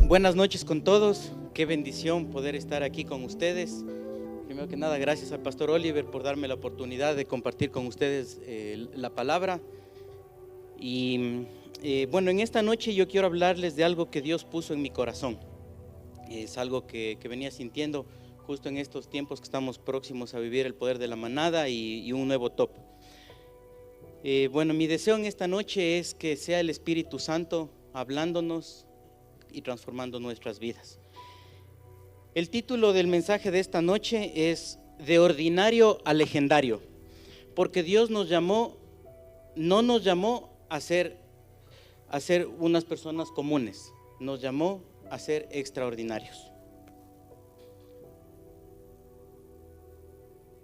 Buenas noches con todos, qué bendición poder estar aquí con ustedes. Primero que nada, gracias al pastor Oliver por darme la oportunidad de compartir con ustedes la palabra. Y bueno, en esta noche yo quiero hablarles de algo que Dios puso en mi corazón. Es algo que venía sintiendo justo en estos tiempos que estamos próximos a vivir el poder de la manada y un nuevo top. Bueno, mi deseo en esta noche es que sea el Espíritu Santo hablándonos y transformando nuestras vidas. El título del mensaje de esta noche es De ordinario a legendario, porque Dios nos llamó, no nos llamó a ser unas personas comunes, nos llamó a ser extraordinarios.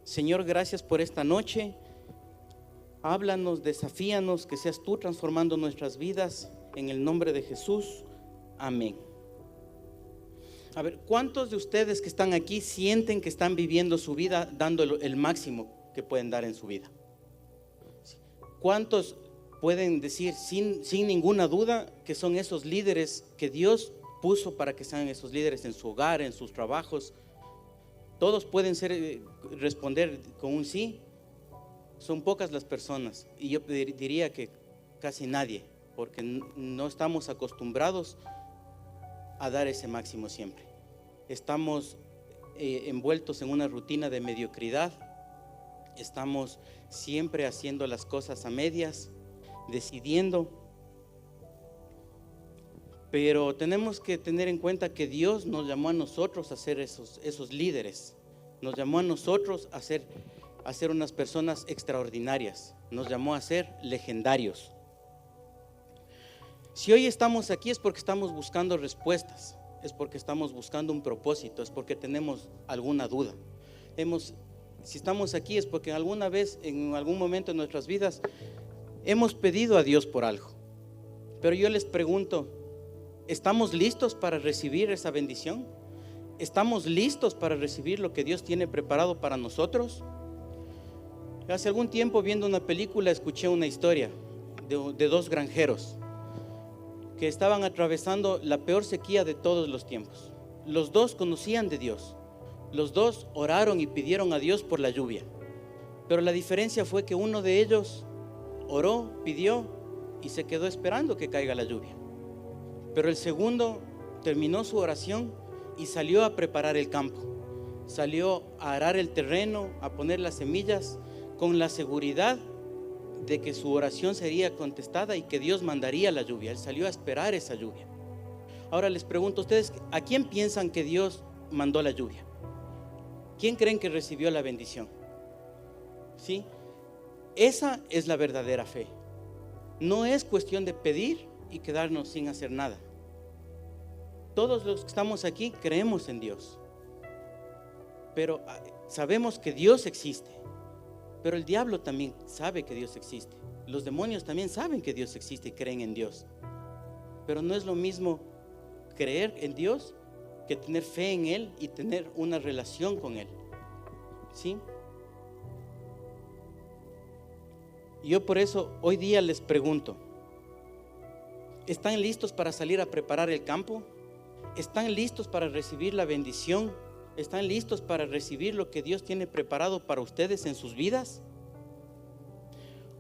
Señor, gracias por esta noche. Háblanos, desafíanos, que seas tú transformando nuestras vidas en el nombre de Jesús. Amén. A ver, ¿cuántos de ustedes que están aquí sienten que están viviendo su vida dando el máximo que pueden dar en su vida? ¿Cuántos pueden decir sin ninguna duda que son esos líderes que Dios puso para que sean esos líderes en su hogar, en sus trabajos? Todos pueden responder con un sí. Son pocas las personas, y yo diría que casi nadie, porque no estamos acostumbrados a dar ese máximo siempre. Estamos envueltos en una rutina de mediocridad, estamos siempre haciendo las cosas a medias, decidiendo, pero tenemos que tener en cuenta que Dios nos llamó a nosotros a ser esos líderes, nos llamó a nosotros a ser unas personas extraordinarias, nos llamó a ser legendarios. Si hoy estamos aquí es porque estamos buscando respuestas, es porque estamos buscando un propósito, es porque tenemos alguna duda. Si estamos aquí es porque alguna vez, en algún momento de nuestras vidas, hemos pedido a Dios por algo. Pero yo les pregunto, ¿estamos listos para recibir esa bendición? ¿Estamos listos para recibir lo que Dios tiene preparado para nosotros? Hace algún tiempo, viendo una película, escuché una historia de dos granjeros que estaban atravesando la peor sequía de todos los tiempos. Los dos conocían de Dios, los dos oraron y pidieron a Dios por la lluvia, pero la diferencia fue que uno de ellos oró, pidió y se quedó esperando que caiga la lluvia, pero el segundo terminó su oración y salió a preparar el campo, salió a arar el terreno, a poner las semillas, con la seguridad de que su oración sería contestada y que Dios mandaría la lluvia. Él salió a esperar esa lluvia. Ahora les pregunto a ustedes, ¿a quién piensan que Dios mandó la lluvia? ¿Quién creen que recibió la bendición? ¿Sí? Esa es la verdadera fe. No es cuestión de pedir y quedarnos sin hacer nada. Todos los que estamos aquí creemos en Dios, pero sabemos que Dios existe. Pero el diablo también sabe que Dios existe. Los demonios también saben que Dios existe y creen en Dios. Pero no es lo mismo creer en Dios que tener fe en Él y tener una relación con Él. ¿Sí? Yo por eso hoy día les pregunto, ¿están listos para salir a preparar el campo? ¿Están listos para recibir la bendición? ¿Están listos para recibir lo que Dios tiene preparado para ustedes en sus vidas?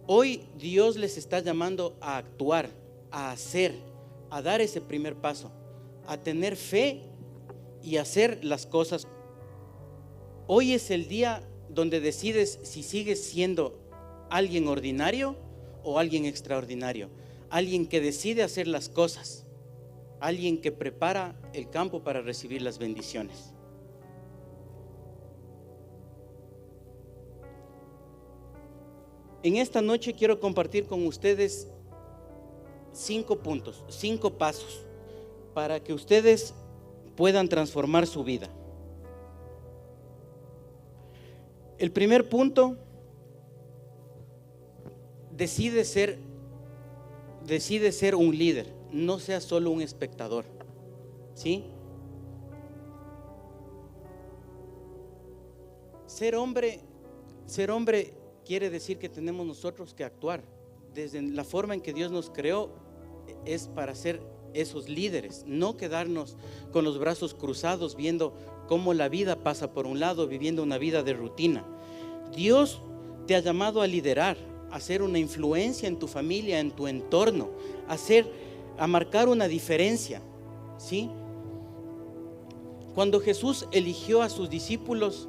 Hoy Dios les está llamando a actuar, a hacer, a dar ese primer paso, a tener fe y hacer las cosas. Hoy es el día donde decides si sigues siendo alguien ordinario o alguien extraordinario, alguien que decide hacer las cosas, alguien que prepara el campo para recibir las bendiciones. En esta noche quiero compartir con ustedes 5 puntos, 5 pasos para que ustedes puedan transformar su vida. El primer punto, decide ser un líder, no sea solo un espectador. ¿Sí? Ser hombre quiere decir que tenemos nosotros que actuar. Desde la forma en que Dios nos creó es para ser esos líderes, no quedarnos con los brazos cruzados viendo cómo la vida pasa por un lado, viviendo una vida de rutina. Dios te ha llamado a liderar, a hacer una influencia en tu familia, en tu entorno, a marcar una diferencia, ¿sí? Cuando Jesús eligió a sus discípulos,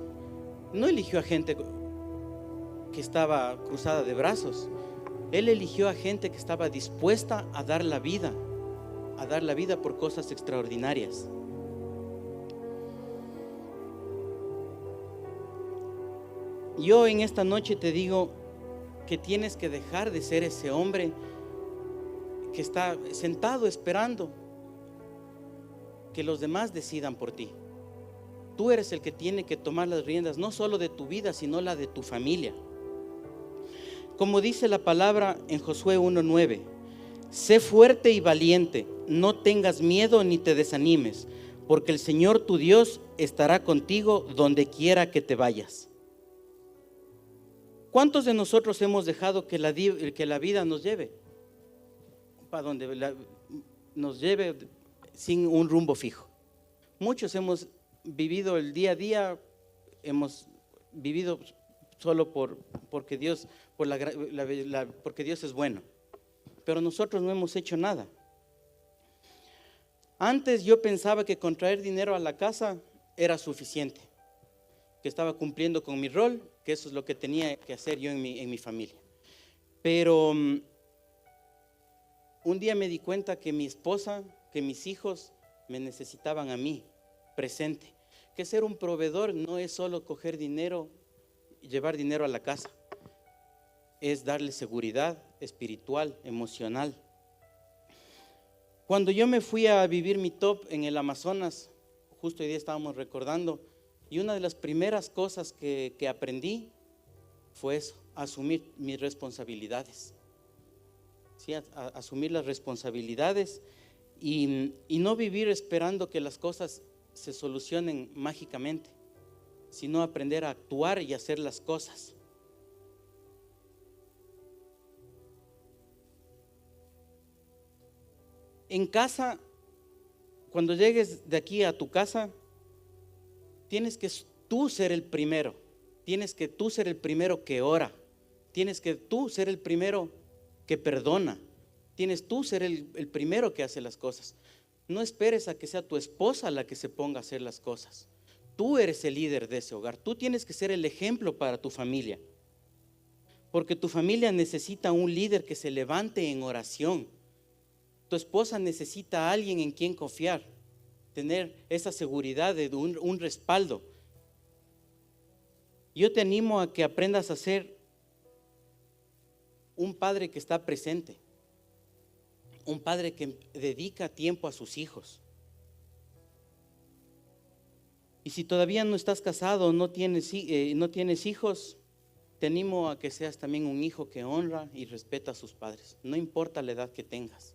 no eligió a gente que estaba cruzada de brazos. Él eligió a gente que estaba dispuesta a dar la vida por cosas extraordinarias. Yo en esta noche te digo que tienes que dejar de ser ese hombre que está sentado esperando que los demás decidan por ti. Tú eres el que tiene que tomar las riendas, no solo de tu vida, sino la de tu familia. Como dice la palabra en Josué 1:9, sé fuerte y valiente, no tengas miedo ni te desanimes, porque el Señor tu Dios estará contigo donde quiera que te vayas. ¿Cuántos de nosotros hemos dejado que la vida nos lleve para donde nos lleve sin un rumbo fijo? Muchos hemos vivido el día a día, hemos vivido solo porque Dios es bueno, pero nosotros no hemos hecho nada. Antes yo pensaba que con traer dinero a la casa era suficiente, que estaba cumpliendo con mi rol, que eso es lo que tenía que hacer yo en mi familia. Pero un día me di cuenta que mi esposa, que mis hijos me necesitaban a mí, presente. Que ser un proveedor no es solo coger dinero y llevar dinero a la casa, es darle seguridad espiritual, emocional. Cuando yo me fui a vivir mi top en el Amazonas, justo hoy día estábamos recordando, y una de las primeras cosas que aprendí fue eso, asumir mis responsabilidades. ¿Sí? Asumir las responsabilidades y no vivir esperando que las cosas se solucionen mágicamente, sino aprender a actuar y hacer las cosas. En casa, cuando llegues de aquí a tu casa, tienes que tú ser el primero, tienes que tú ser el primero que ora, tienes que tú ser el primero que perdona, tienes tú ser el primero que hace las cosas. No esperes a que sea tu esposa la que se ponga a hacer las cosas. Tú eres el líder de ese hogar, tú tienes que ser el ejemplo para tu familia, porque tu familia necesita un líder que se levante en oración. Tu esposa necesita a alguien en quien confiar, tener esa seguridad de un respaldo. Yo te animo a que aprendas a ser un padre que está presente, un padre que dedica tiempo a sus hijos. Y si todavía no estás casado, no tienes hijos, te animo a que seas también un hijo que honra y respeta a sus padres, no importa la edad que tengas,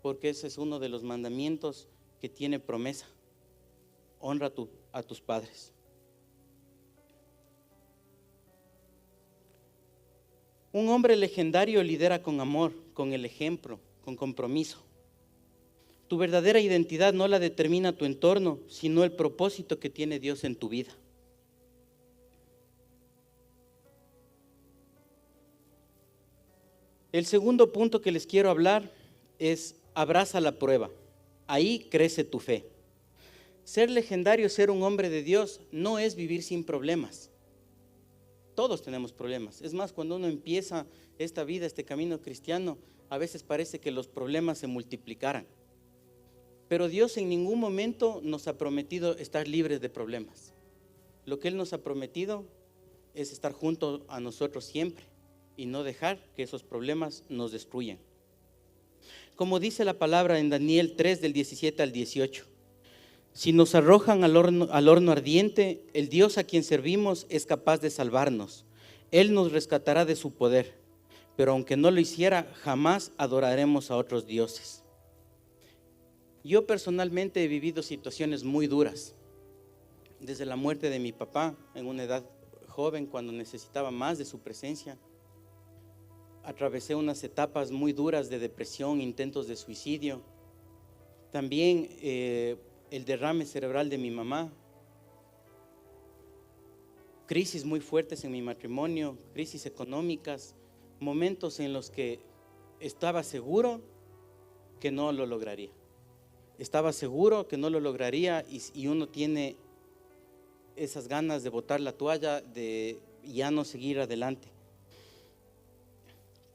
porque ese es uno de los mandamientos que tiene promesa. Honra a tus padres. Un hombre legendario lidera con amor, con el ejemplo, con compromiso. Tu verdadera identidad no la determina tu entorno, sino el propósito que tiene Dios en tu vida. El segundo punto que les quiero hablar es: abraza la prueba. Ahí crece tu fe. Ser legendario, ser un hombre de Dios, no es vivir sin problemas. Todos tenemos problemas. Es más, cuando uno empieza esta vida, este camino cristiano, a veces parece que los problemas se multiplicaran. Pero Dios en ningún momento nos ha prometido estar libres de problemas. Lo que Él nos ha prometido es estar junto a nosotros siempre y no dejar que esos problemas nos destruyan. Como dice la palabra en Daniel 3 del 17 al 18. Si nos arrojan al horno ardiente, el Dios a quien servimos es capaz de salvarnos. Él nos rescatará de su poder, pero aunque no lo hiciera, jamás adoraremos a otros dioses. Yo personalmente he vivido situaciones muy duras, desde la muerte de mi papá en una edad joven, cuando necesitaba más de su presencia. Atravesé unas etapas muy duras de depresión, intentos de suicidio. También el derrame cerebral de mi mamá, crisis muy fuertes en mi matrimonio, crisis económicas, momentos en los que estaba seguro que no lo lograría. Estaba seguro que no lo lograría y uno tiene esas ganas de botar la toalla, de ya no seguir adelante.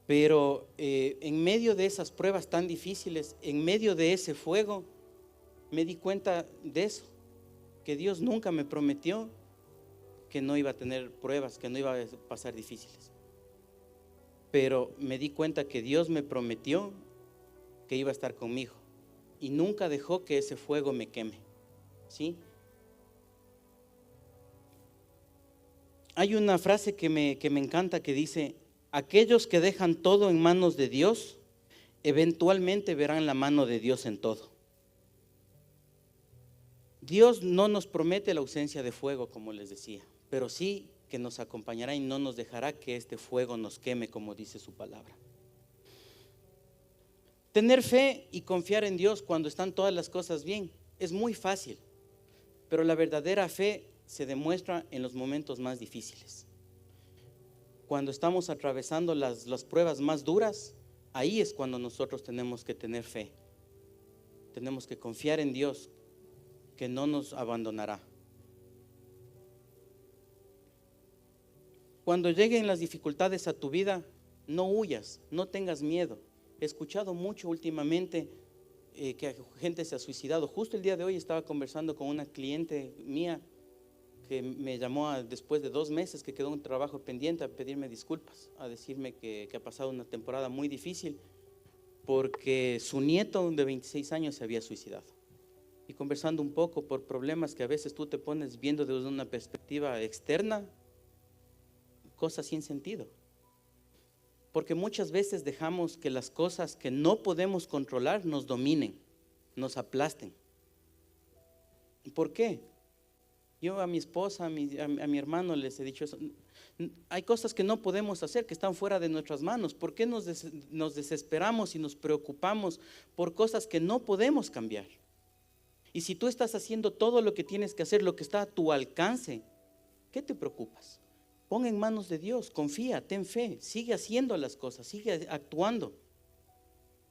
Pero en medio de esas pruebas tan difíciles, en medio de ese fuego, me di cuenta de eso, que Dios nunca me prometió que no iba a tener pruebas, que no iba a pasar difíciles. Pero me di cuenta que Dios me prometió que iba a estar conmigo y nunca dejó que ese fuego me queme, ¿sí? Hay una frase que me encanta que dice: aquellos que dejan todo en manos de Dios, eventualmente verán la mano de Dios en todo. Dios no nos promete la ausencia de fuego, como les decía, pero sí que nos acompañará y no nos dejará que este fuego nos queme, como dice su palabra. Tener fe y confiar en Dios cuando están todas las cosas bien es muy fácil, pero la verdadera fe se demuestra en los momentos más difíciles. Cuando estamos atravesando las pruebas más duras, ahí es cuando nosotros tenemos que tener fe. Tenemos que confiar en Dios, que no nos abandonará. Cuando lleguen las dificultades a tu vida, no huyas, no tengas miedo. He escuchado mucho últimamente que gente se ha suicidado. Justo el día de hoy estaba conversando con una cliente mía que me llamó después de 2 meses que quedó un trabajo pendiente, a pedirme disculpas, a decirme que ha pasado una temporada muy difícil porque su nieto de 26 años se había suicidado. Y conversando un poco por problemas que a veces tú te pones viendo desde una perspectiva externa, cosas sin sentido. Porque muchas veces dejamos que las cosas que no podemos controlar nos dominen, nos aplasten. ¿Por qué? Yo a mi esposa, a mi hermano les he dicho eso. Hay cosas que no podemos hacer, que están fuera de nuestras manos. ¿Por qué nos desesperamos y nos preocupamos por cosas que no podemos cambiar? Y si tú estás haciendo todo lo que tienes que hacer, lo que está a tu alcance, ¿qué te preocupas? Pon en manos de Dios, confía, ten fe, sigue haciendo las cosas, sigue actuando.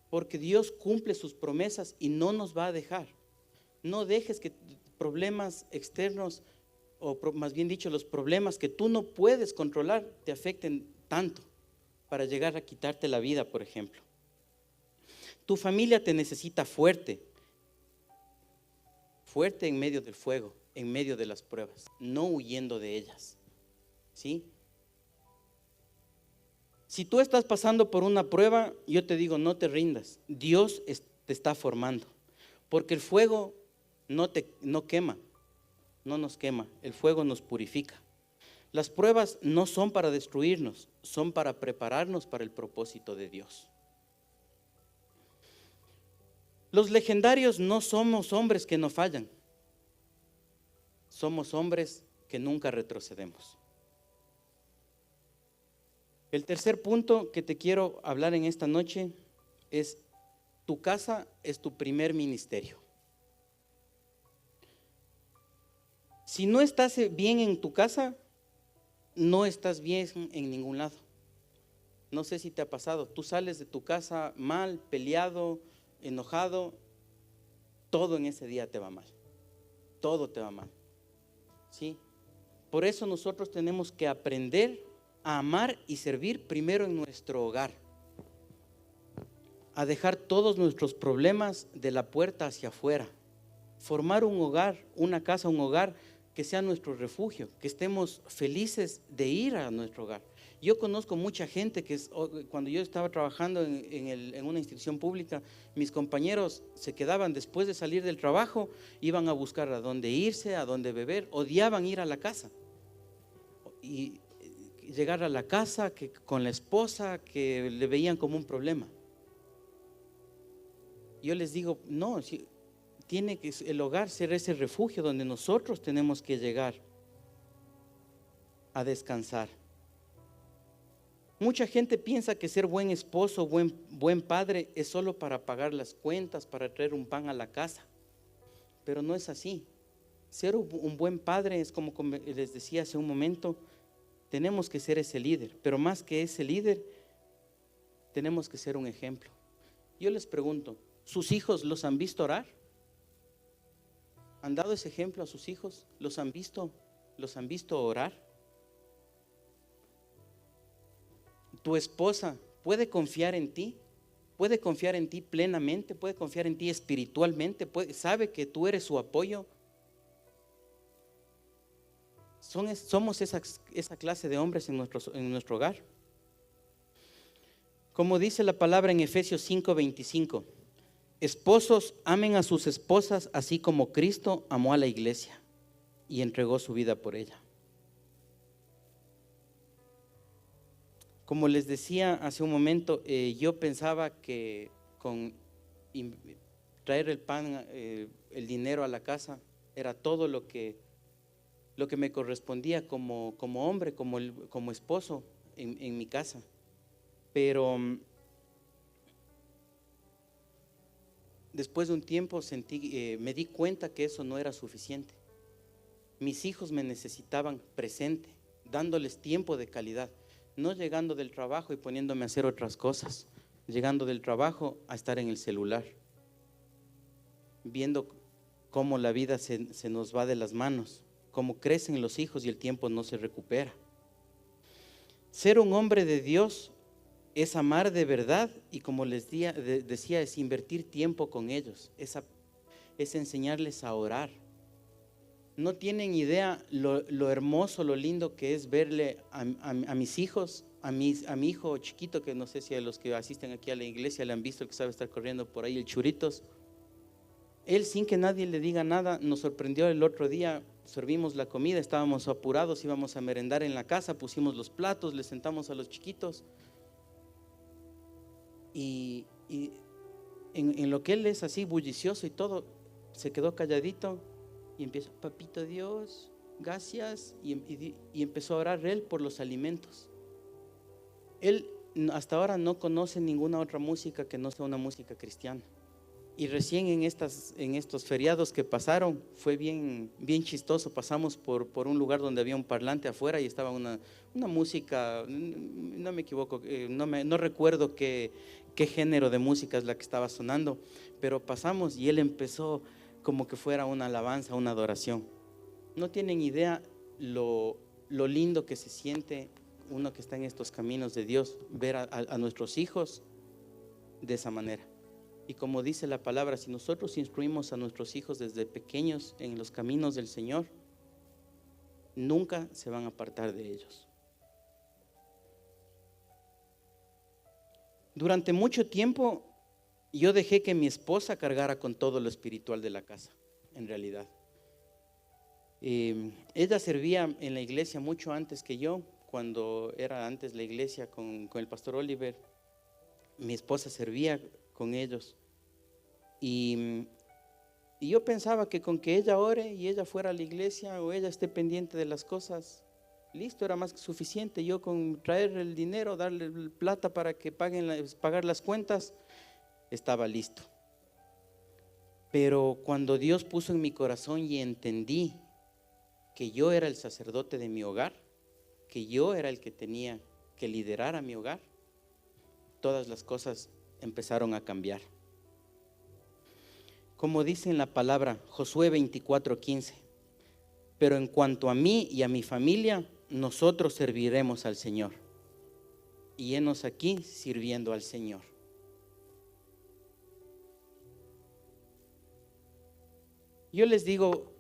Porque Dios cumple sus promesas y no nos va a dejar. No dejes que problemas externos, o más bien dicho, los problemas que tú no puedes controlar, te afecten tanto para llegar a quitarte la vida, por ejemplo. Tu familia te necesita fuerte, fuerte en medio del fuego, en medio de las pruebas, no huyendo de ellas, ¿sí? Si tú estás pasando por una prueba, yo te digo, no te rindas. Dios te está formando, porque el fuego no quema, no nos quema, el fuego nos purifica. Las pruebas no son para destruirnos, son para prepararnos para el propósito de Dios. Los legendarios no somos hombres que no fallan, somos hombres que nunca retrocedemos. El tercer punto que te quiero hablar en esta noche es: tu casa es tu primer ministerio. Si no estás bien en tu casa, no estás bien en ningún lado. No sé si te ha pasado, tú sales de tu casa mal, peleado, enojado, todo en ese día te va mal, todo te va mal, ¿sí? Por eso nosotros tenemos que aprender a amar y servir primero en nuestro hogar, a dejar todos nuestros problemas de la puerta hacia afuera, formar un hogar, una casa, un hogar que sea nuestro refugio, que estemos felices de ir a nuestro hogar. Yo conozco mucha gente que cuando yo estaba trabajando en una institución pública, mis compañeros se quedaban después de salir del trabajo, iban a buscar a dónde irse, a dónde beber, odiaban ir a la casa. Y llegar a la casa que con la esposa que le veían como un problema. Yo les digo, no, tiene que el hogar ser ese refugio donde nosotros tenemos que llegar a descansar. Mucha gente piensa que ser buen esposo, buen padre es solo para pagar las cuentas, para traer un pan a la casa, pero no es así. Ser un buen padre es como les decía hace un momento, tenemos que ser ese líder, pero más que ese líder, tenemos que ser un ejemplo. Yo les pregunto, ¿sus hijos los han visto orar? ¿Han dado ese ejemplo a sus hijos? ¿Los han visto orar? ¿Tu esposa puede confiar en ti? ¿Puede confiar en ti plenamente? ¿Puede confiar en ti espiritualmente? ¿Sabe que tú eres su apoyo? Somos esa clase de hombres en nuestro hogar. Como dice la palabra en Efesios 5:25, esposos, amen a sus esposas así como Cristo amó a la iglesia y entregó su vida por ella. Como les decía hace un momento, yo pensaba que con traer el pan, el dinero a la casa, era todo lo que me correspondía como hombre, como esposo en mi casa. Pero después de un tiempo me di cuenta que eso no era suficiente. Mis hijos me necesitaban presente, dándoles tiempo de calidad, no llegando del trabajo y poniéndome a hacer otras cosas, llegando del trabajo a estar en el celular, viendo cómo la vida se nos va de las manos, cómo crecen los hijos y el tiempo no se recupera. Ser un hombre de Dios es amar de verdad y, como les decía, es invertir tiempo con ellos, es enseñarles a orar. No tienen idea lo hermoso, lo lindo que es verle a mis hijos, a mi hijo chiquito, que no sé si a los que asisten aquí a la iglesia le han visto, el que sabe estar corriendo por ahí, el Churitos. Él, sin que nadie le diga nada, nos sorprendió el otro día. Servimos la comida, estábamos apurados, íbamos a merendar en la casa, pusimos los platos, le sentamos a los chiquitos y en lo que él es así bullicioso y todo, se quedó calladito y empieza: papito Dios, gracias, y empezó a orar él por los alimentos. Él hasta ahora no conoce ninguna otra música que no sea una música cristiana. Y recién en estos feriados que pasaron, fue bien chistoso. Pasamos por un lugar donde había un parlante afuera y estaba una música, no me equivoco, no recuerdo qué género de música es la que estaba sonando, pero pasamos y él empezó como que fuera una alabanza, una adoración. No tienen idea lo lindo que se siente uno que está en estos caminos de Dios, ver a nuestros hijos de esa manera. Y como dice la palabra, si nosotros instruimos a nuestros hijos desde pequeños en los caminos del Señor, nunca se van a apartar de ellos. Durante mucho tiempo yo dejé que mi esposa cargara con todo lo espiritual de la casa, en realidad. Ella servía en la iglesia mucho antes que yo. Cuando era antes la iglesia con el pastor Oliver, mi esposa servía con ellos. Y yo pensaba que con que ella ore y ella fuera a la iglesia o ella esté pendiente de las cosas, listo, era más que suficiente. Yo con traer el dinero, darle plata para que pagar las cuentas, estaba listo. Pero cuando Dios puso en mi corazón y entendí que yo era el sacerdote de mi hogar, que yo era el que tenía que liderar a mi hogar, todas las cosas empezaron a cambiar. Como dice en la palabra Josué 24:15, pero en cuanto a mí y a mi familia, nosotros serviremos al Señor. Y henos aquí sirviendo al Señor. Yo les digo,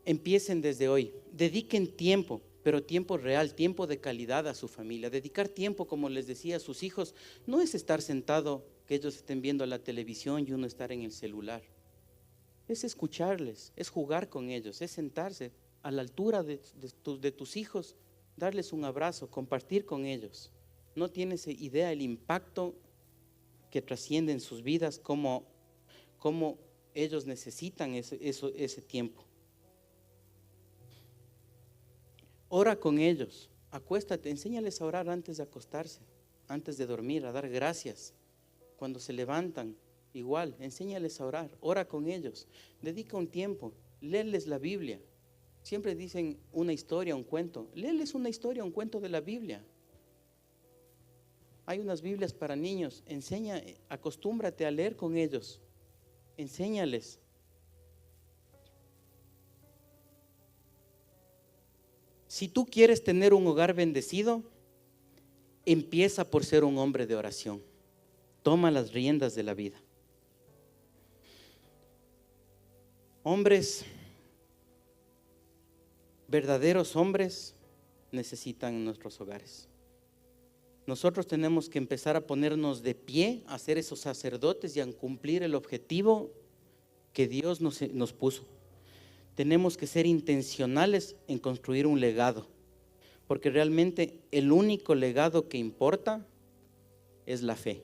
empiecen desde hoy, dediquen tiempo, pero tiempo real, tiempo de calidad a su familia. Dedicar tiempo, como les decía, a sus hijos, no es estar sentado, que ellos estén viendo la televisión y uno estar en el celular. Es escucharles, es jugar con ellos, es sentarse a la altura de tus hijos, darles un abrazo, compartir con ellos. No tienes idea el impacto que trasciende en sus vidas, cómo ellos necesitan ese tiempo. Ora con ellos, Acuéstate, enséñales a orar antes de acostarse, antes de dormir, a dar gracias. Cuando se levantan, igual, enséñales a orar, ora con ellos, dedica un tiempo, léeles la Biblia. Siempre dicen una historia, un cuento. Léeles una historia, un cuento de la Biblia. Hay unas Biblias para niños. Acostúmbrate a leer con ellos. Enséñales. Si tú quieres tener un hogar bendecido, empieza por ser un hombre de oración. Toma las riendas de la vida. Hombres, verdaderos hombres, necesitan nuestros hogares. Nosotros tenemos que empezar a ponernos de pie, a ser esos sacerdotes y a cumplir el objetivo que Dios nos puso. Tenemos que ser intencionales en construir un legado, porque realmente el único legado que importa es la fe.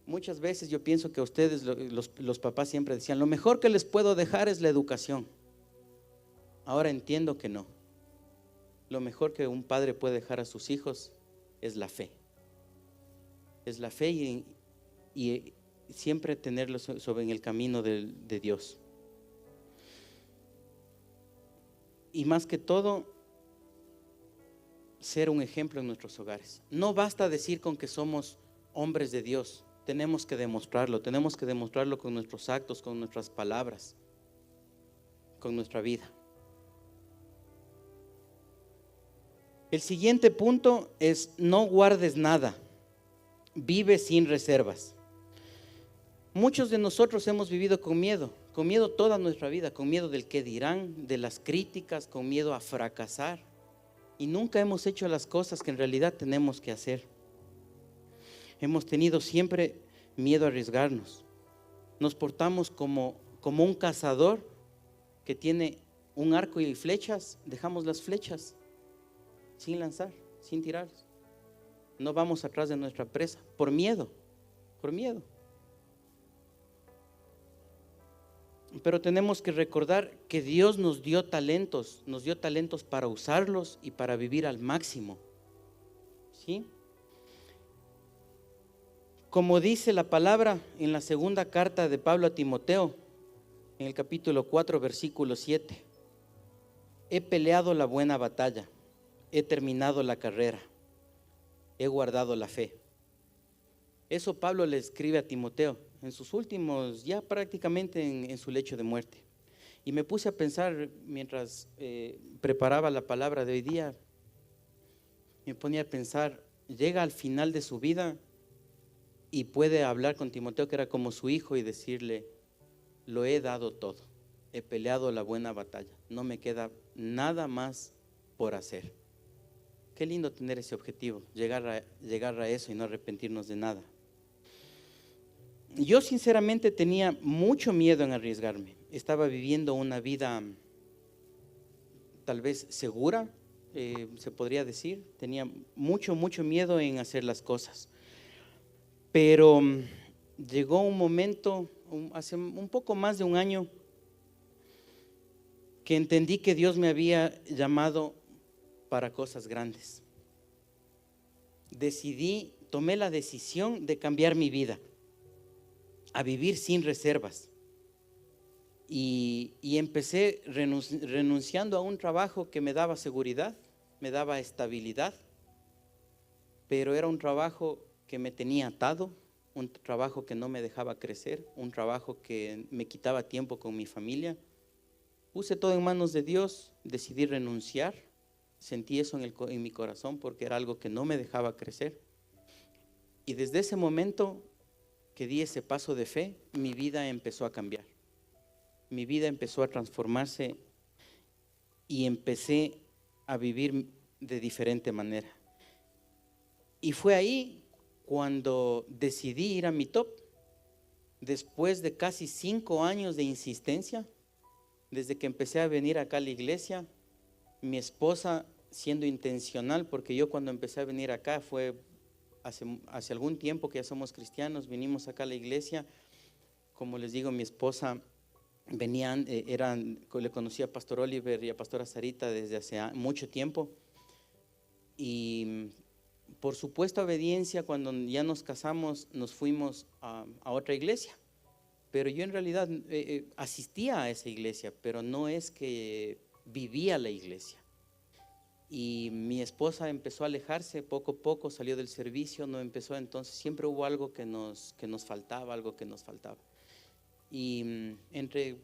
Muchas veces yo pienso que a ustedes, los papás siempre decían, lo mejor que les puedo dejar es la educación. Ahora entiendo que no. Lo mejor que un padre puede dejar a sus hijos es la fe. Es la fe y siempre tenerlos en el camino de Dios. Y más que todo, ser un ejemplo en nuestros hogares. No basta decir con que somos hombres de Dios. Tenemos que demostrarlo con nuestros actos, con nuestras palabras, con nuestra vida. El siguiente punto es: no guardes nada, vive sin reservas. Muchos de nosotros hemos vivido con miedo toda nuestra vida, con miedo del qué dirán, de las críticas, con miedo a fracasar, y nunca hemos hecho las cosas que en realidad tenemos que hacer. Hemos tenido siempre miedo a arriesgarnos. Nos portamos como un cazador que tiene un arco y flechas, dejamos las flechas sin lanzar, sin tirar. No vamos atrás de nuestra presa, por miedo. Pero tenemos que recordar que Dios nos dio talentos para usarlos y para vivir al máximo. ¿Sí? Como dice la palabra en la segunda carta de Pablo a Timoteo, en el capítulo 4, versículo 7. He peleado la buena batalla, he terminado la carrera, he guardado la fe. Eso Pablo le escribe a Timoteo en sus últimos, ya prácticamente en su lecho de muerte. Y me puse a pensar mientras preparaba la palabra de hoy día, me ponía a pensar, llega al final de su vida y puede hablar con Timoteo, que era como su hijo, y decirle: lo he dado todo, he peleado la buena batalla, no me queda nada más por hacer. Qué lindo tener ese objetivo, llegar a eso y no arrepentirnos de nada. Yo sinceramente tenía mucho miedo en arriesgarme. Estaba viviendo una vida tal vez segura, se podría decir. Tenía mucho miedo en hacer las cosas. Pero llegó un momento, hace un poco más de un año, que entendí que Dios me había llamado para cosas grandes. Tomé la decisión de cambiar mi vida, a vivir sin reservas. Y empecé renunciando a un trabajo que me daba seguridad, me daba estabilidad, pero era un trabajo que me tenía atado, un trabajo que no me dejaba crecer, un trabajo que me quitaba tiempo con mi familia. Puse todo en manos de Dios, decidí renunciar, sentí eso en mi corazón porque era algo que no me dejaba crecer. Y desde ese momento que di ese paso de fe, mi vida empezó a cambiar. Mi vida empezó a transformarse y empecé a vivir de diferente manera. Y fue ahí cuando decidí ir a mi top, después de casi 5 años de insistencia, desde que empecé a venir acá a la iglesia, mi esposa siendo intencional, porque yo cuando empecé a venir acá fue hace algún tiempo que ya somos cristianos, vinimos acá a la iglesia. Como les digo, mi esposa venían, le conocí a Pastor Oliver y a Pastora Sarita desde hace mucho tiempo. Y por supuesta obediencia, cuando ya nos casamos, nos fuimos a otra iglesia. Pero yo en realidad asistía a esa iglesia, pero no es que vivía la iglesia. Y mi esposa empezó a alejarse poco a poco, salió del servicio, no empezó, entonces siempre hubo algo que nos faltaba, algo que nos faltaba. Y entre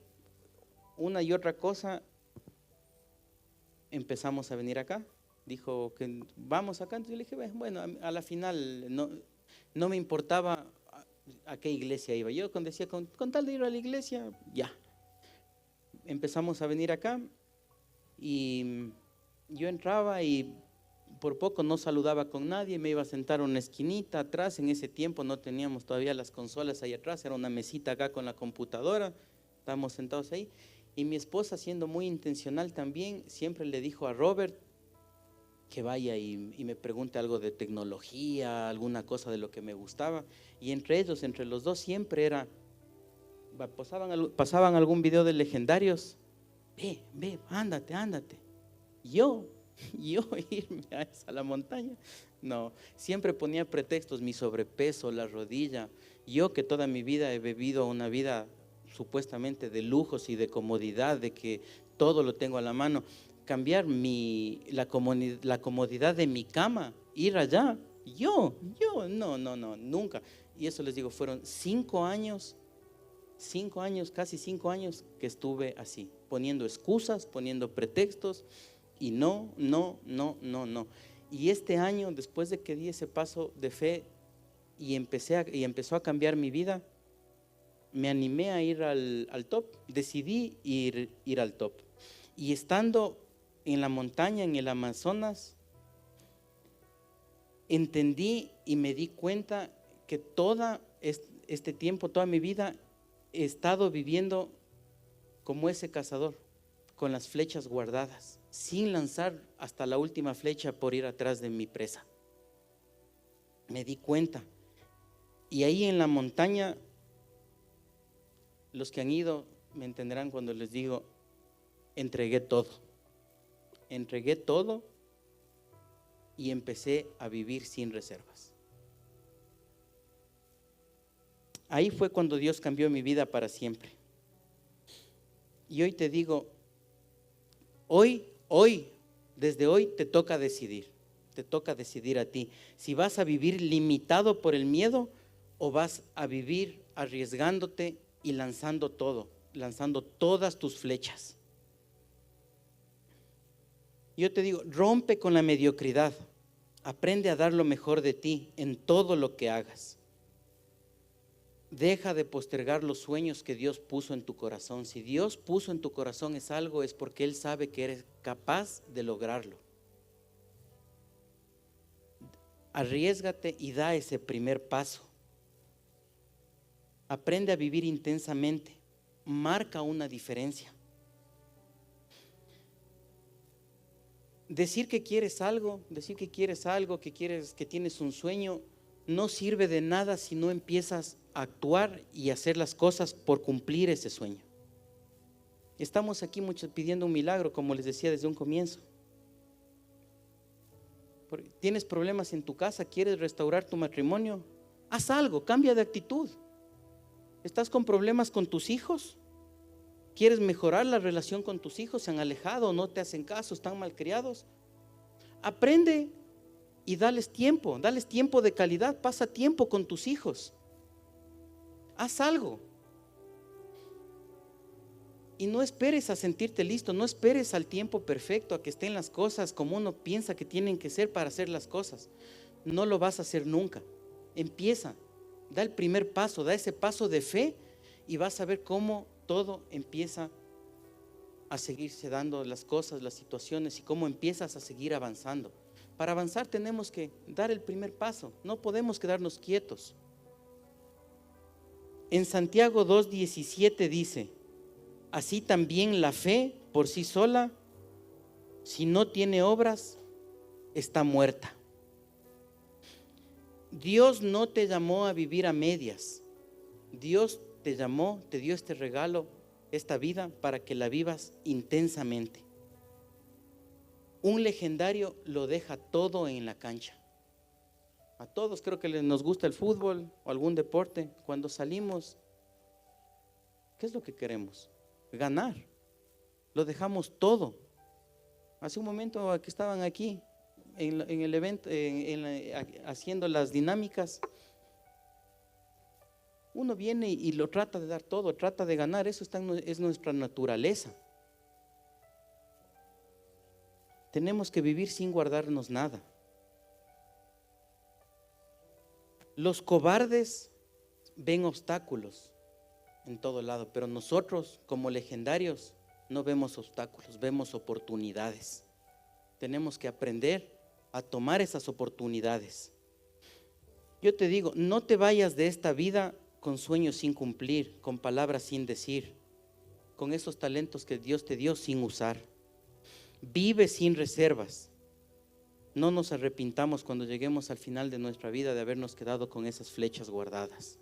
una y otra cosa empezamos a venir acá. Dijo que vamos acá, entonces yo le dije, bueno, a la final no me importaba a qué iglesia iba. Yo decía, con tal de ir a la iglesia, ya. Empezamos a venir acá y yo entraba y por poco no saludaba con nadie, me iba a sentar a una esquinita atrás. En ese tiempo no teníamos todavía las consolas ahí atrás, era una mesita acá con la computadora, estábamos sentados ahí. Y mi esposa, siendo muy intencional también, siempre le dijo a Robert que vaya y me pregunte algo de tecnología, alguna cosa de lo que me gustaba. Y entre ellos, entre los dos, siempre era, pasaban algún video de legendarios, ve, ándate. Yo irme a la montaña, no, siempre ponía pretextos, mi sobrepeso, la rodilla, yo que toda mi vida he vivido una vida supuestamente de lujos y de comodidad, de que todo lo tengo a la mano. Cambiar la comodidad de mi cama, ir allá, yo, no, nunca. Y eso les digo, fueron 5 años, casi 5 años que estuve así, poniendo excusas, poniendo pretextos, y no. Y este año, después de que di ese paso de fe y empezó a cambiar mi vida, me animé a ir al top, decidí ir al top. Y estando en la montaña, en el Amazonas, entendí y me di cuenta que todo este tiempo, toda mi vida, he estado viviendo como ese cazador, con las flechas guardadas, sin lanzar hasta la última flecha por ir atrás de mi presa. Me di cuenta. Y ahí en la montaña, los que han ido me entenderán cuando les digo, entregué todo y empecé a vivir sin reservas. Ahí fue cuando Dios cambió mi vida para siempre. Y hoy te digo, desde hoy te toca decidir a ti, si vas a vivir limitado por el miedo o vas a vivir arriesgándote y lanzando todas tus flechas. Yo te digo, rompe con la mediocridad, aprende a dar lo mejor de ti en todo lo que hagas. Deja de postergar los sueños que Dios puso en tu corazón. Si Dios puso en tu corazón es porque Él sabe que eres capaz de lograrlo. Arriésgate y da ese primer paso. Aprende a vivir intensamente, marca una diferencia. Decir que quieres algo, que tienes un sueño, no sirve de nada si no empiezas a actuar y hacer las cosas por cumplir ese sueño. Estamos aquí muchos pidiendo un milagro, como les decía desde un comienzo. Tienes problemas en tu casa, quieres restaurar tu matrimonio, haz algo, cambia de actitud. ¿Estás con problemas con tus hijos? ¿Quieres mejorar la relación con tus hijos? ¿Se han alejado, no te hacen caso, están malcriados? Aprende y dales tiempo de calidad, pasa tiempo con tus hijos. Haz algo. Y no esperes a sentirte listo, no esperes al tiempo perfecto, a que estén las cosas como uno piensa que tienen que ser para hacer las cosas. No lo vas a hacer nunca. Empieza, da el primer paso, da ese paso de fe y vas a ver cómo todo empieza a seguirse dando las cosas, las situaciones y cómo empiezas a seguir avanzando. Para avanzar tenemos que dar el primer paso, no podemos quedarnos quietos. En Santiago 2:17 dice, así también la fe por sí sola, si no tiene obras, está muerta. Dios no te llamó a vivir a medias. Dios te llamó, te dio este regalo, esta vida para que la vivas intensamente. Un legendario lo deja todo en la cancha. A todos creo que nos gusta el fútbol o algún deporte. Cuando salimos, ¿qué es lo que queremos? Ganar. Lo dejamos todo. Hace un momento que estaban aquí en el evento, haciendo las dinámicas, uno viene y lo trata de dar todo, trata de ganar. Eso es nuestra naturaleza. Tenemos que vivir sin guardarnos nada. Los cobardes ven obstáculos en todo lado, pero nosotros como legendarios no vemos obstáculos, vemos oportunidades. Tenemos que aprender a tomar esas oportunidades. Yo te digo, no te vayas de esta vida con sueños sin cumplir, con palabras sin decir, con esos talentos que Dios te dio sin usar. Vive sin reservas. No nos arrepintamos cuando lleguemos al final de nuestra vida de habernos quedado con esas flechas guardadas.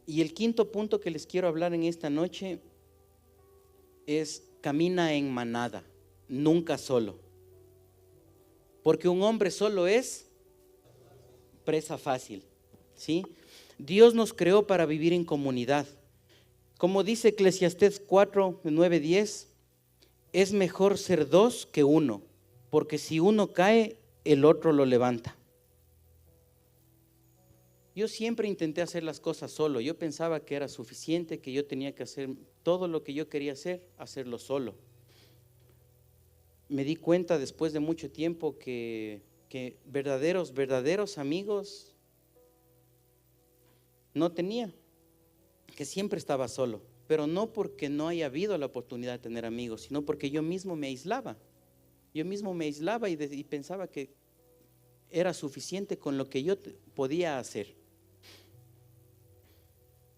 Y el quinto punto que les quiero hablar en esta noche es: camina en manada, nunca solo. Porque un hombre solo es presa fácil, ¿sí? Dios nos creó para vivir en comunidad. Como dice Eclesiastés 4, 9, 10, es mejor ser dos que uno, porque si uno cae, el otro lo levanta. Yo siempre intenté hacer las cosas solo. Yo pensaba que era suficiente, que yo tenía que hacer todo lo que yo quería hacer, hacerlo solo. Me di cuenta después de mucho tiempo que verdaderos amigos no tenía, que siempre estaba solo, pero no porque no haya habido la oportunidad de tener amigos, sino porque yo mismo me aislaba. Yo mismo me aislaba y pensaba que era suficiente con lo que yo podía hacer.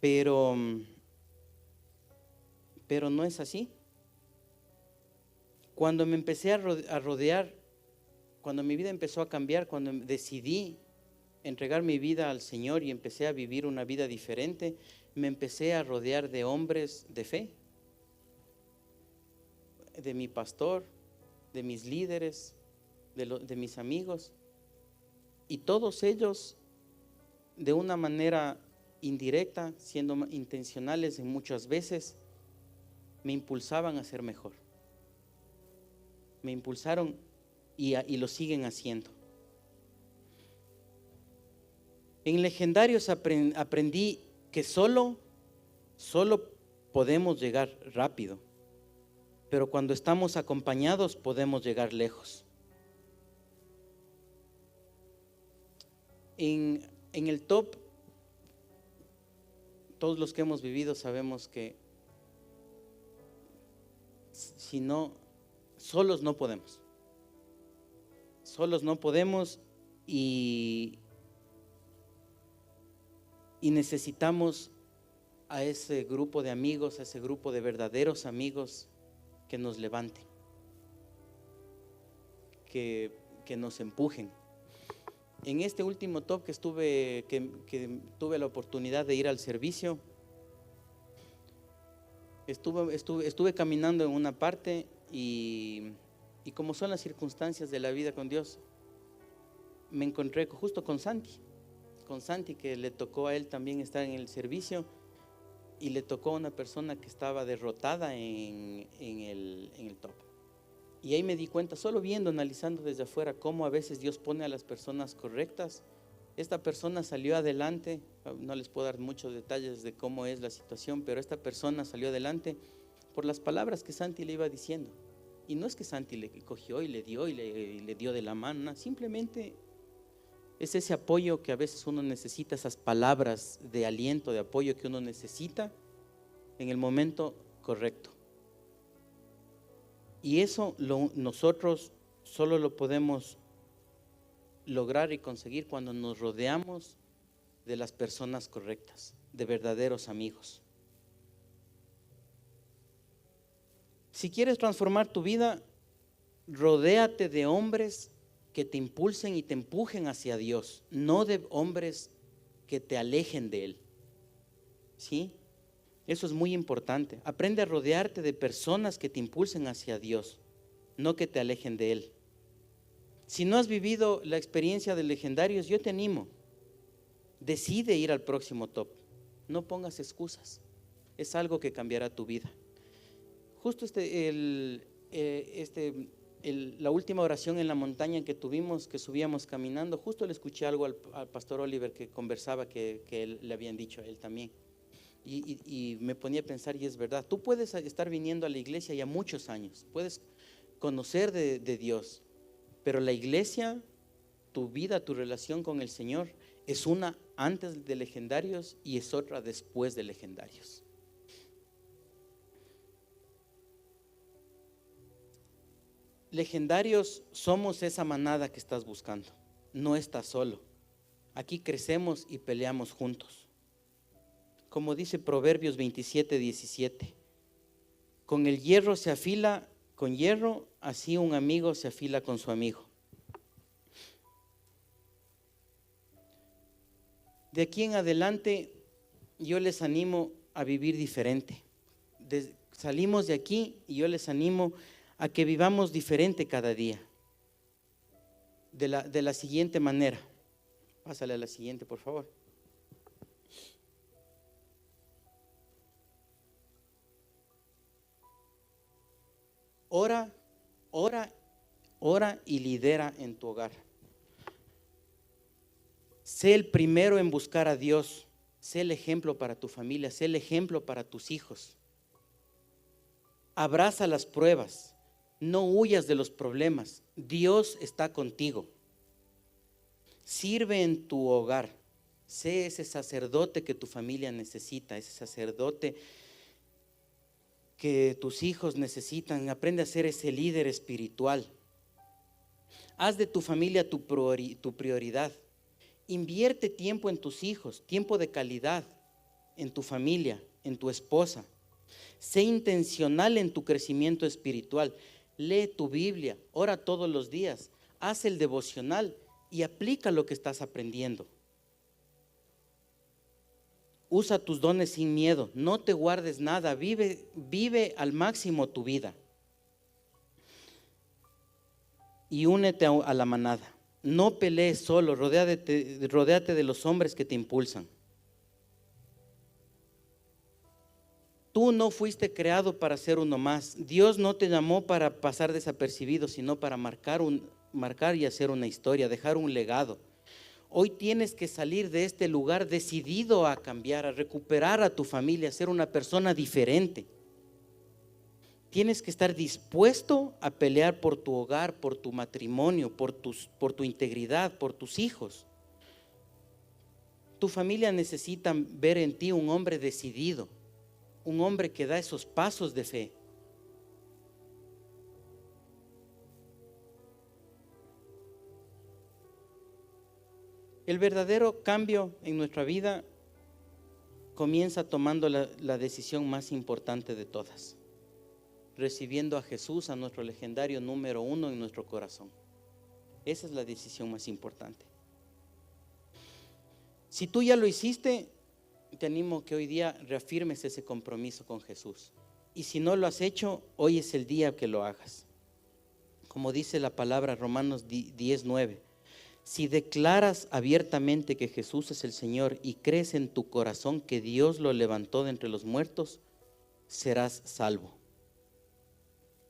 Pero no es así. Cuando me empecé a rodear, cuando mi vida empezó a cambiar, cuando decidí entregar mi vida al Señor y empecé a vivir una vida diferente, me empecé a rodear de hombres de fe, de mi pastor, de mis líderes, de mis amigos, y todos ellos de una manera indirecta, siendo intencionales en muchas veces, me impulsaban a ser mejor. Me impulsaron y lo siguen haciendo. En Legendarios aprendí que solo podemos llegar rápido, pero cuando estamos acompañados podemos llegar lejos. En el top, todos los que hemos vivido sabemos que si no, solos no podemos. Solos no podemos y necesitamos a ese grupo de amigos, a ese grupo de verdaderos amigos que nos levanten, que nos empujen. En este último top que tuve la oportunidad de ir al servicio, estuve caminando en una parte y como son las circunstancias de la vida con Dios, me encontré justo con Santi, que le tocó a él también estar en el servicio, y le tocó a una persona que estaba derrotada en el top. Y ahí me di cuenta, solo viendo, analizando desde afuera, cómo a veces Dios pone a las personas correctas. Esta persona salió adelante, no les puedo dar muchos detalles de cómo es la situación, pero esta persona salió adelante por las palabras que Santi le iba diciendo. Y no es que Santi le cogió y le dio de la mano, no, simplemente es ese apoyo que a veces uno necesita, esas palabras de aliento, de apoyo que uno necesita en el momento correcto. Y eso nosotros solo lo podemos lograr y conseguir cuando nos rodeamos de las personas correctas, de verdaderos amigos. Si quieres transformar tu vida, rodéate de hombres que te impulsen y te empujen hacia Dios, no de hombres que te alejen de Él. ¿sí? Eso es muy importante. Aprende a rodearte de personas que te impulsen hacia Dios, no que te alejen de Él. Si no has vivido la experiencia de legendarios, yo te animo. Decide ir al próximo top. No pongas excusas. Es algo que cambiará tu vida. Justo la última oración en la montaña que tuvimos, que subíamos caminando, justo le escuché algo al pastor Oliver que conversaba que él, le habían dicho a él también. Y me ponía a pensar, y es verdad, tú puedes estar viniendo a la iglesia ya muchos años, puedes conocer de Dios, pero la iglesia, tu vida, tu relación con el Señor es una antes de legendarios y es otra después de legendarios. Legendarios somos esa manada que estás buscando, no estás solo. Aquí crecemos y peleamos juntos. Como dice Proverbios 27:17, con el hierro se afila con hierro, así un amigo se afila con su amigo. De aquí en adelante yo les animo a vivir diferente. Salimos de aquí y yo les animo a que vivamos diferente cada día. De la siguiente manera. Pásale a la siguiente, por favor. Ora y lidera en tu hogar. Sé el primero en buscar a Dios. Sé el ejemplo para tu familia. Sé el ejemplo para tus hijos. Abraza las pruebas. No huyas de los problemas. Dios está contigo. Sirve en tu hogar. Sé ese sacerdote que tu familia necesita, ese sacerdote que tus hijos necesitan. Aprende a ser ese líder espiritual. Haz de tu familia tu prioridad. Invierte tiempo en tus hijos, tiempo de calidad en tu familia, en tu esposa. Sé intencional en tu crecimiento espiritual. Lee tu Biblia, ora todos los días, haz el devocional y aplica lo que estás aprendiendo. Usa tus dones sin miedo, no te guardes nada, vive al máximo tu vida. Y únete a la manada. No pelees solo, rodéate de los hombres que te impulsan. Tú no fuiste creado para ser uno más. Dios no te llamó para pasar desapercibido, sino para marcar y hacer una historia, dejar un legado. Hoy tienes que salir de este lugar decidido a cambiar, a recuperar a tu familia, a ser una persona diferente. Tienes que estar dispuesto a pelear por tu hogar, por tu matrimonio, por tu integridad, por tus hijos. Tu familia necesita ver en ti un hombre decidido, un hombre que da esos pasos de fe. El verdadero cambio en nuestra vida comienza tomando la decisión más importante de todas. Recibiendo a Jesús, a nuestro legendario número 1 en nuestro corazón. Esa es la decisión más importante. Si tú ya lo hiciste, te animo que hoy día reafirmes ese compromiso con Jesús. Y si no lo has hecho, hoy es el día que lo hagas. Como dice la palabra Romanos 10:9. Si declaras abiertamente que Jesús es el Señor y crees en tu corazón que Dios lo levantó de entre los muertos, serás salvo.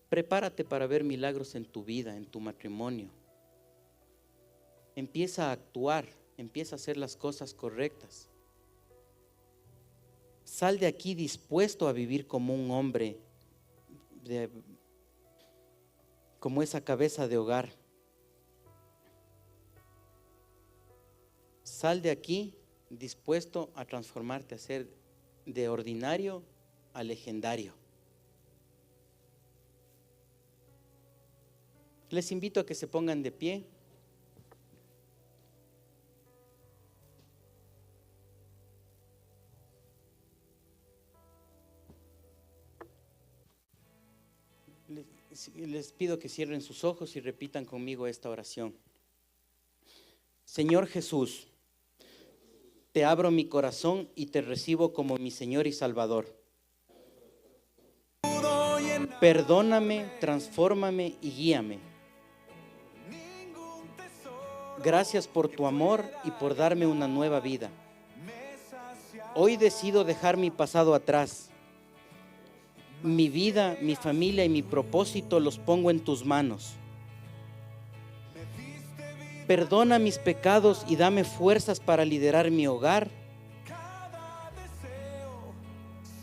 Prepárate para ver milagros en tu vida, en tu matrimonio. Empieza a actuar, empieza a hacer las cosas correctas. Sal de aquí dispuesto a vivir como un hombre, como esa cabeza de hogar. Sal de aquí dispuesto a transformarte, a ser de ordinario a legendario. Les invito a que se pongan de pie. Les pido que cierren sus ojos y repitan conmigo esta oración. Señor Jesús, te abro mi corazón y te recibo como mi Señor y Salvador. Perdóname, transfórmame y guíame. Gracias por tu amor y por darme una nueva vida. Hoy decido dejar mi pasado atrás. Mi vida, mi familia y mi propósito los pongo en tus manos. Perdona mis pecados y dame fuerzas para liderar mi hogar,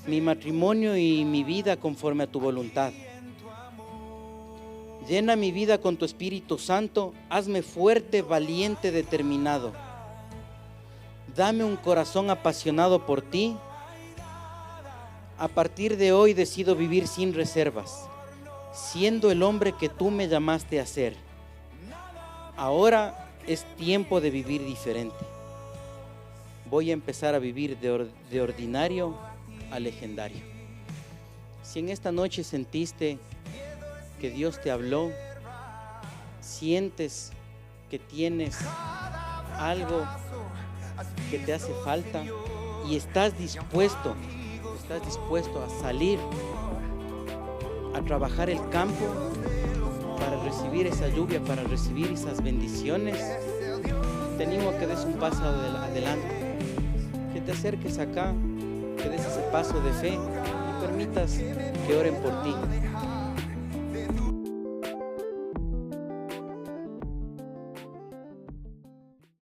mi matrimonio y mi vida conforme a tu voluntad. Llena mi vida con tu Espíritu Santo, hazme fuerte, valiente, determinado. Dame un corazón apasionado por ti. A partir de hoy decido vivir sin reservas, siendo el hombre que tú me llamaste a ser. Ahora es tiempo de vivir diferente. Voy a empezar a vivir de ordinario a legendario. Si en esta noche sentiste que Dios te habló, sientes que tienes algo que te hace falta y estás dispuesto a salir a trabajar el campo para recibir esa lluvia, para recibir esas bendiciones, te animo a que des un paso adelante, que te acerques acá, que des ese paso de fe y permitas que oren por ti.